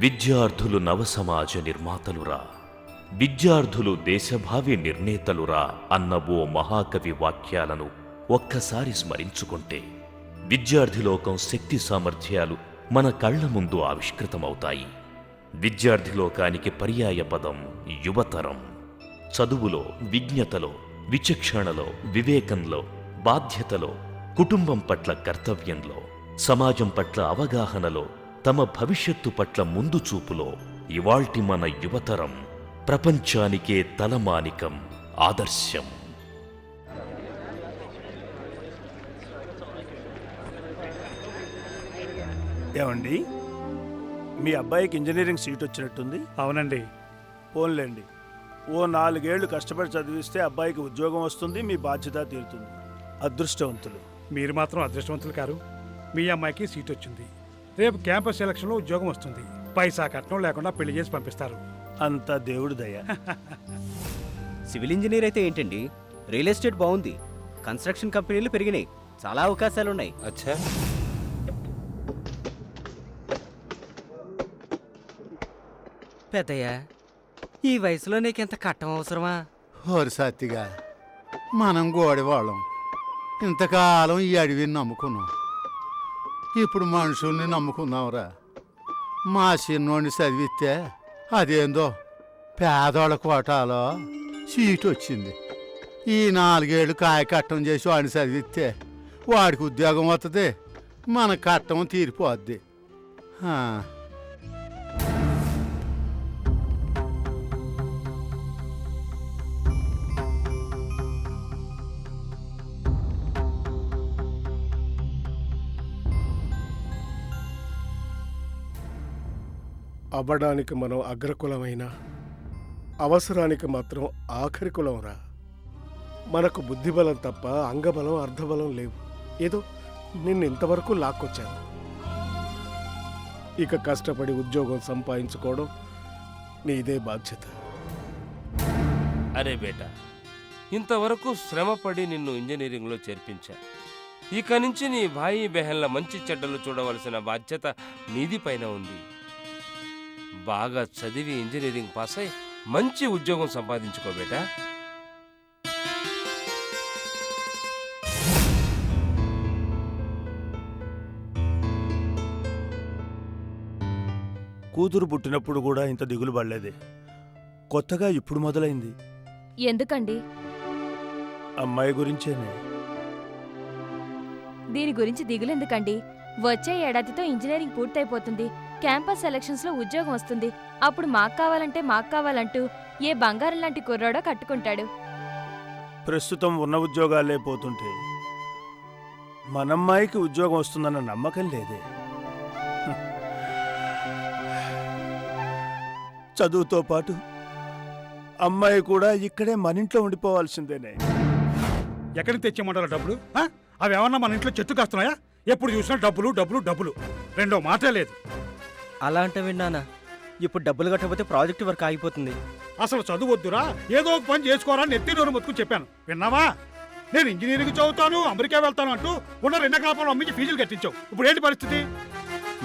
విద్యార్థులు నవసమాజ నిర్మాతలురా, విద్యార్థులు దేశభావి నిర్ణేతలురా అన్న ఓ మహాకవి వాక్యాలను ఒక్కసారి స్మరించుకుంటే విద్యార్థిలోకం శక్తి సామర్థ్యాలు మన కళ్ల ముందు ఆవిష్కృతమవుతాయి. విద్యార్థిలోకానికి పర్యాయ పదం యువతరం. చదువులో, విజ్ఞతలో, విచక్షణలో, వివేకంలో, బాధ్యతలో, కుటుంబం పట్ల కర్తవ్యంలో, సమాజం పట్ల అవగాహనలో, తమ భవిష్యత్తు పట్ల ముందు చూపులో ఇవాల్టి మన యువతరం ప్రపంచానికే తలమానికం, ఆదర్శం. ఏమండి, మీ అబ్బాయికి ఇంజనీరింగ్ సీట్ వచ్చినట్టుంది. అవునండి. పోన్లేండి, ఓ 4 ఏళ్లు కష్టపడి చదివిస్తే అబ్బాయికి ఉద్యోగం వస్తుంది, మీ బాధ్యత తీరుతుంది. అదృష్టవంతులు. మీరు మాత్రం అదృష్టవంతులు కారు. మీ అమ్మాయికి సీట్ వచ్చింది. రేపు క్యాంపస్ సెలక్షన్లో ఉద్యోగం వస్తుంది. పైసా కట్నం లేకుండా పెళ్లి చేసి పంపిస్తారు. అంతా దేవుడి దయ. సివిల్ ఇంజనీర్ అయితే ఏంటండి, రియల్ ఎస్టేట్ బాగుంది, కన్స్ట్రక్షన్ కంపెనీలు పెరిగినాయి, చాలా అవకాశాలున్నాయి. అచ్చా, పెద్దయ్య, ఈ వయసులో నీకెంత కట్టం అవసరమా? ఓరి సత్తిగా, మనం గోడవాళ్ళం. ఇంతకాలం ఈ అడవిని నమ్ముకున్నాం. ఇప్పుడు మనుషుల్ని నమ్ముకున్నాంరా. మా చిన్నోడిని చదివిస్తే అదేందో పేదోళ్ళ కోటాలో సీటు వచ్చింది. ఈ 4 ఏళ్ళు కాయ కట్టం చేసి వాడిని చదివిస్తే వాడికి ఉద్యోగం వస్తుంది, మన కట్టం తీరిపోద్ది. అవ్వడానికి మనం అగ్రకులమైనా అవసరానికి మాత్రం ఆఖరి కులంరా. మనకు బుద్ధిబలం తప్ప అంగబలం, అర్ధబలం లేవు. ఏదో నిన్ను ఇంతవరకు లాక్కొచ్చాను. ఇక కష్టపడి ఉద్యోగం సంపాదించుకోవడం నీదే బాధ్యత. అరే బేటా, ఇంతవరకు శ్రమపడి నిన్ను ఇంజనీరింగ్లో చేర్పించా. ఇక నుంచి నీ భాయి బెహన్ల మంచి చెడ్డలు చూడవలసిన బాధ్యత నీది పైన ఉంది. బాగా చదివి ఇంజనీరింగ్ పాస్ అయి మంచి ఉద్యోగం సంపాదించుకో బేటా. కూతురు పుట్టినప్పుడు కూడా ఇంత దిగులు పడలేదే, కొత్తగా ఇప్పుడు మొదలైంది. ఎందుకండి? అమ్మాయి గురించేనే. దీని గురించి దిగులెందుకండి? వచ్చే ఏడాదితో ఇంజనీరింగ్ పూర్తయిపోతుంది. క్యాంపస్ సెలక్షన్స్ లో ఉద్యోగం వస్తుంది. అప్పుడు మాకు కావాలంటూ ఏ బంగారం లాంటి కుర్రాడో కట్టుకుంటాడు. ప్రస్తుతం ఉన్న ఉద్యోగాలే పోతుంటే మనమ్మాయికి ఉద్యోగం వస్తుందన్న నమ్మకం లేదే. చదువుతో పాటు అమ్మాయి కూడా ఇక్కడే మన ఇంట్లో ఉండిపోవాల్సిందేనే. ఎక్కడికి తెచ్చేయమంటారా డబ్బులు? అవి ఏమన్నా మన ఇంట్లో చెట్టు కాస్తున్నాయా? ఎప్పుడు చూసినా డబ్బులు డబ్బులు డబ్బులు, రెండో మాటే లేదు. అలా అంటే విన్నానా, ఇప్పుడు డబ్బులు కట్టకపోతే ప్రాజెక్ట్ వర్క్ ఆగిపోతుంది. అసలు చదువొద్దురా, ఏదో ఒక పని చేసుకోరా, నెత్తి నోరు మొత్తుకుని చెప్పాను. విన్నావా? నేను ఇంజనీరింగ్ చదువుతాను, అమెరికా వెళ్తాను అంటూ ఉన్న 2 ఎకరాల అమ్మించి ఫీజులు కట్టించావు. ఇప్పుడు ఏంటి పరిస్థితి?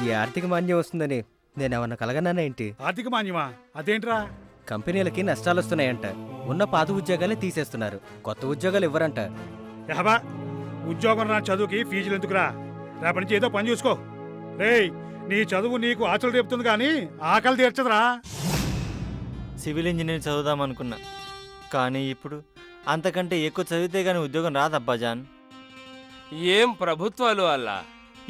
ఈ ఆర్థిక మాంద్యం వస్తుందని నేనేమన్నా కలగన్నానా ఏంటి? ఆర్థిక మాన్యమా? అదేంట్రా? కంపెనీలకి నష్టాలు వస్తున్నాయంట, ఉన్న పాత ఉద్యోగాలే తీసేస్తున్నారు, కొత్త ఉద్యోగాలు ఇవ్వరంట. యాబా, ఉద్యోగం నా చదువుకి ఫీజులు ఎందుకురా? రేపటి నుంచి ఏదో పని చూసుకో. రేయ్, నీ చదువు నీకు ఆచలు రేపుతుంది కానీ ఆకలి తీర్చదురా. సివిల్ ఇంజనీర్ చదువుదాం అనుకున్నా, కానీ ఇప్పుడు అంతకంటే ఎక్కువ చదివితే గానీ ఉద్యోగం రాదబ్బా జాన్. ఏం ప్రభుత్వాలు అలా,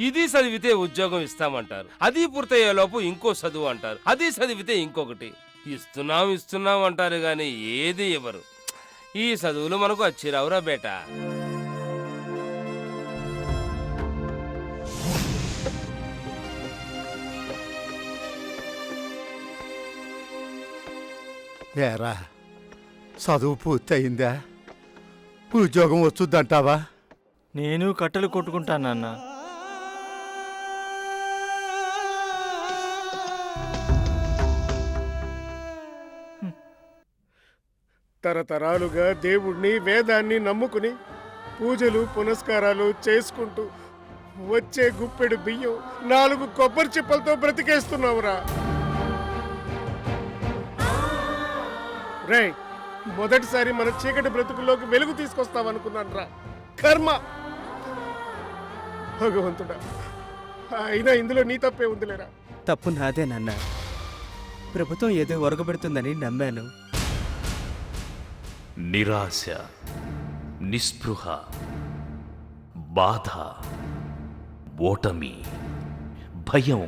ఇది చదివితే ఉద్యోగం ఇస్తామంటారు, అది పూర్తయ్యేలోపు ఇంకో చదువు అంటారు, అది చదివితే ఇంకొకటి. ఇస్తున్నాం అంటారు గాని ఏది ఇవ్వరు. ఈ చదువులు మనకు వచ్చిరావురా బేటా. ఏరా, చదువు పూర్తయిందా? ఉద్యోగం వస్తుందంటావా? నేను కట్టెలు కొట్టుకుంటానన్నా. తరతరాలుగా దేవుణ్ణి, వేదాన్ని నమ్ముకుని పూజలు పునస్కారాలు చేసుకుంటూ వచ్చే గుప్పెడు బియ్యం 4 కొబ్బరి చిప్పలతో బ్రతికేస్తున్నావురా. రే మొదటిసారి మన చీకటి బ్రతుకుల్లోకి వెలుగు తీసుకొస్తావనుకున్నాను రా. కర్మ. భగవంతుడా, అయినా ఇందులో నీ తప్పే ఉందిలేరా. తప్పు నాదే నాన్న. ప్రభుత్వం ఏదో ఒరగబెడుతుందని నమ్మాను. నిరాశ, నిస్పృహ, బాధ, ఓటమి, భయం.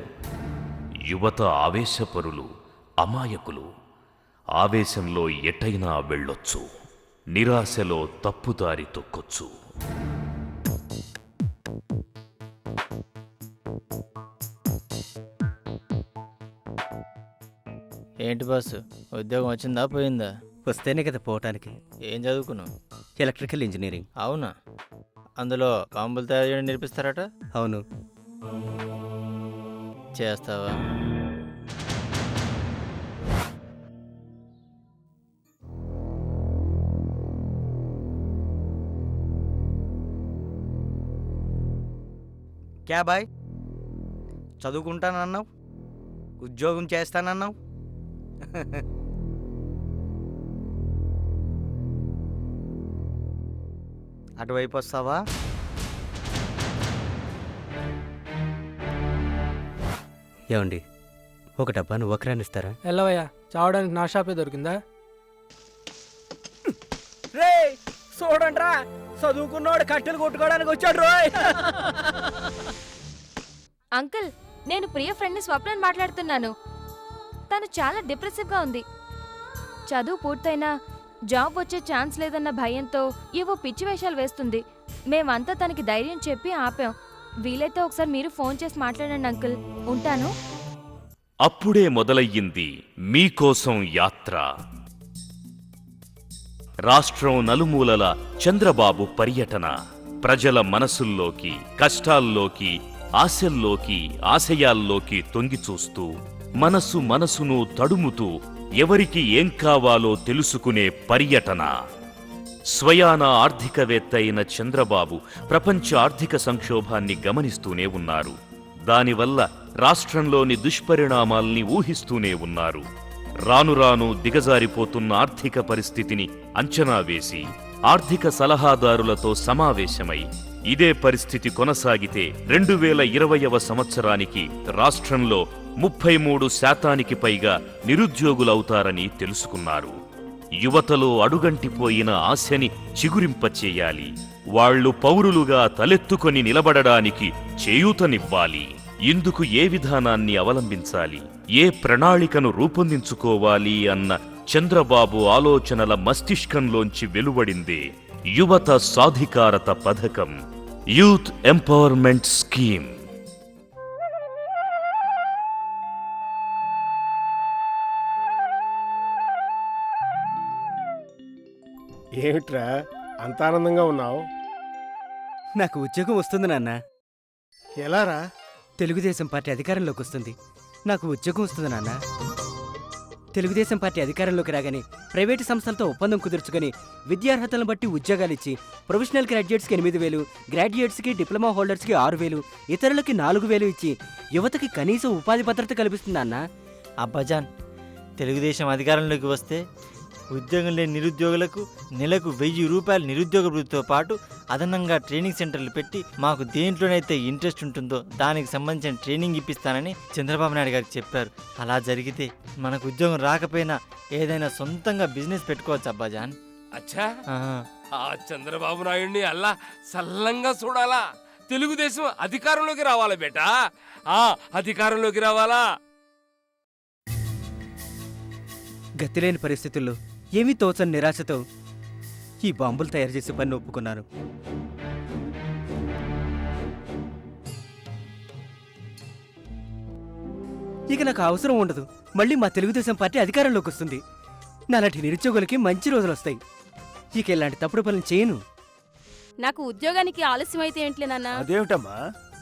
యువత ఆవేశపరులు, అమాయకులు. ఆవేశంలో ఎటైనా వెళ్ళొచ్చు, నిరాశలో తప్పుదారి తొక్కొచ్చు. ఏంటి బాసు, ఉద్యోగం వచ్చిందా పోయిందా? వస్తేనే కదా పోవటానికి. ఏం చదువుకున్నావు? Electrical engineering. అవునా? అందులో బాంబులు తయారు చేయడం నేర్పిస్తారట? అవును. చేస్తావా? క్యా బాయ్, చదువుకుంటానన్నావు, ఉద్యోగం చేస్తానన్నావు. అటువైపు వస్తావా? ఏమండి, ఒక డబ్బాను ఒకరానిస్తారా? ఎల్లవయ్యా, చావడానికి నా షాపే దొరికిందా? రే చూడండిరా, చదువుకున్నోడు కట్టెలు కొట్టుకోవడానికి వచ్చాడు రోయ్. అంకుల్, నేను ప్రియ ఫ్రెండ్ని స్వప్నని మాట్లాడుతున్నాను. తను చాలా డిప్రెసివ్గా ఉంది. చదువు పూర్తయినా జాబ్ వచ్చే ఛాన్స్ లేదన్న భయంతో ఏవో పిచ్చి వేషాలు వేస్తుంది. మేమంతా తనకి ధైర్యం చెప్పి ఆపాం. వీలైతే ఒకసారి మీరు ఫోన్ చేసి మాట్లాడండి అంకుల్. ఉంటాను. అప్పుడే మొదలయ్యింది మీకోసం యాత్ర. రాష్ట్రం నలుమూలల చంద్రబాబు పర్యటన. ప్రజల మనసుల్లోకి, కష్టాల్లోకి, ఆశల్లోకి, ఆశయాల్లోకి తొంగిచూస్తూ, మనసును తడుముతూ ఎవరికి ఏం కావాలో తెలుసుకునే పర్యటన. స్వయాన ఆర్థికవేత్త అయిన చంద్రబాబు ప్రపంచ ఆర్థిక సంక్షోభాన్ని గమనిస్తూనే ఉన్నారు. దానివల్ల రాష్ట్రంలోని దుష్పరిణామాల్ని ఊహిస్తూనే ఉన్నారు. రాను రాను దిగజారిపోతున్న ఆర్థిక పరిస్థితిని అంచనా వేసి ఆర్థిక సలహాదారులతో సమావేశమై ఇదే పరిస్థితి కొనసాగితే 2020వ సంవత్సరానికి రాష్ట్రంలో 33% పైగా నిరుద్యోగులవుతారని తెలుసుకున్నారు. యువతలో అడుగంటిపోయిన ఆశని చిగురింపచేయాలి. వాళ్లు పౌరులుగా తలెత్తుకొని నిలబడడానికి చేయూతనివ్వాలి. ఇందుకు ఏ విధానాన్ని అవలంబించాలి, ఏ ప్రణాళికను రూపొందించుకోవాలి అన్న చంద్రబాబు ఆలోచనల మస్తిష్కంలోంచి వెలువడిందే యువత సాధికారత పథకం, యూత్ ఎంపవర్మెంట్ స్కీమ్. ఏమిట్రా అంత ఆనందంగా ఉన్నావు? నాకు ఉద్యోగం వస్తుంది నాన్న. ఎలారా? తెలుగుదేశం పార్టీ అధికారంలోకి వస్తుంది. నాకు ఉద్యోగం వస్తుంది నాన్న. తెలుగుదేశం పార్టీ అధికారంలోకి రాగానే ప్రైవేటు సంస్థలతో ఒప్పందం కుదుర్చుకొని విద్యార్హతలను బట్టి ఉద్యోగాలిచ్చి ప్రొఫెషనల్ గ్రాడ్యుయేట్స్కి 8,000, గ్రాడ్యుయేట్స్కి, డిప్లొమా హోల్డర్స్కి 6,000, ఇతరులకి 4,000 ఇచ్చి యువతకి కనీస ఉపాధి భద్రత కల్పిస్తుంది నాన్న. అబ్బాజాన్, తెలుగుదేశం అధికారంలోకి వస్తే ఉద్యోగం లేని నిరుద్యోగులకు నెలకు 1,000 రూపాయలు నిరుద్యోగ వృత్తితో పాటు అదనంగా ట్రైనింగ్ సెంటర్లు పెట్టి మాకు దేంట్లోనైతే ఇంట్రెస్ట్ ఉంటుందో దానికి సంబంధించిన ట్రైనింగ్ ఇప్పిస్తానని చంద్రబాబు నాయుడు గారికి చెప్పారు. అలా జరిగితే మనకు ఉద్యోగం రాకపోయినా ఏదైనా సొంతంగా బిజినెస్ పెట్టుకోవచ్చు అబ్బాజాన్. అచ్చా, ఆ చంద్రబాబు నాయుడిని అల్లా సల్లంగా చూడాలా. తెలుగుదేశం అధికారంలోకి రావాలా బేటా, అధికారంలోకి రావాలా. గతిలేని పరిస్థితుల్లో ఏమీ తోచని నిరాశతో ఈ బాంబులు తయారు చేసే పని ఒప్పుకున్నాను. ఇక నాకు అవసరం ఉండదు. మళ్ళీ మా తెలుగుదేశం పార్టీ అధికారంలోకి వస్తుంది. నాలాంటి నిరుద్యోగులకి మంచి రోజులు వస్తాయి. ఇక ఇలాంటి తప్పుడు పనులు చేయను. నాకు ఉద్యోగానికి ఆలస్యం అయితే ఏంట్లే నాన్న? అదేమిటమ్మా?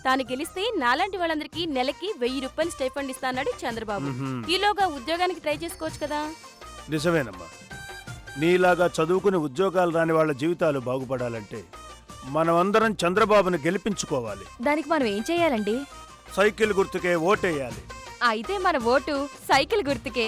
తాను గెలిస్తే నాలాంటి వాళ్ళందరికీ నెలకి 1,000 రూపాయలు స్టైఫండ్ ఇస్తాన్నాడు చంద్రబాబు. ఈలోగా ఉద్యోగానికి ట్రై చేసుకోవచ్చు కదా. నిజమేనమ్మా. నీలాగా చదువుకుని ఉద్యోగాలు రాని వాళ్ళ జీవితాలు బాగుపడాలంటే మనమందరం చంద్రబాబుని గెలిపించుకోవాలి. దానికి మనం ఏం చేయాలండి? సైకిల్ గుర్తుకే ఓటేయాలి. అయితే మన ఓటు సైకిల్ గుర్తుకే.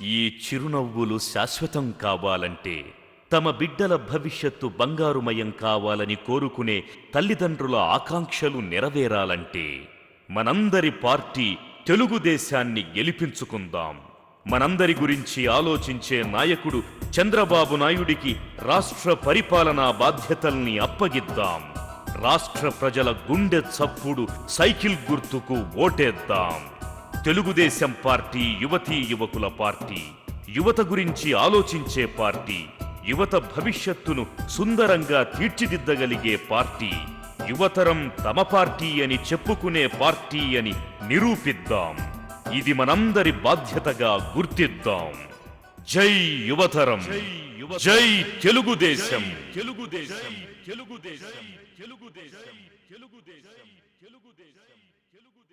ఈ చిరునవ్వులు శాశ్వతం కావాలంటే, తమ బిడ్డల భవిష్యత్తు బంగారుమయం కావాలని కోరుకునే తల్లిదండ్రుల ఆకాంక్షలు నెరవేరాలంటే మనందరి పార్టీ తెలుగుదేశాన్ని గెలిపించుకుందాం. మనందరి గురించి ఆలోచించే నాయకుడు చంద్రబాబు నాయుడికి రాష్ట్ర పరిపాలనా బాధ్యతల్ని అప్పగిద్దాం. రాష్ట్ర ప్రజల గుండె చప్పుడు సైకిల్ గుర్తుకు ఓటేద్దాం. తెలుగుదేశం పార్టీ యువతీ యువకుల పార్టీ, యువత గురించి ఆలోచించే పార్టీ, యువత భవిష్యత్తును సుందరంగా తీర్చిదిద్దగలిగే పార్టీ, యువతరం తమ పార్టీ అని చెప్పుకునే పార్టీ అని నిరూపిద్దాం. ఇది మనందరి బాధ్యతగా గుర్తిద్దాం. జై యువతరం, జై తెలుగుదేశం. తెలుగుదేశం, తెలుగుదేశం, తెలుగుదేశం, తెలుగుదేశం, తెలుగుదేశం, తెలుగుదేశం.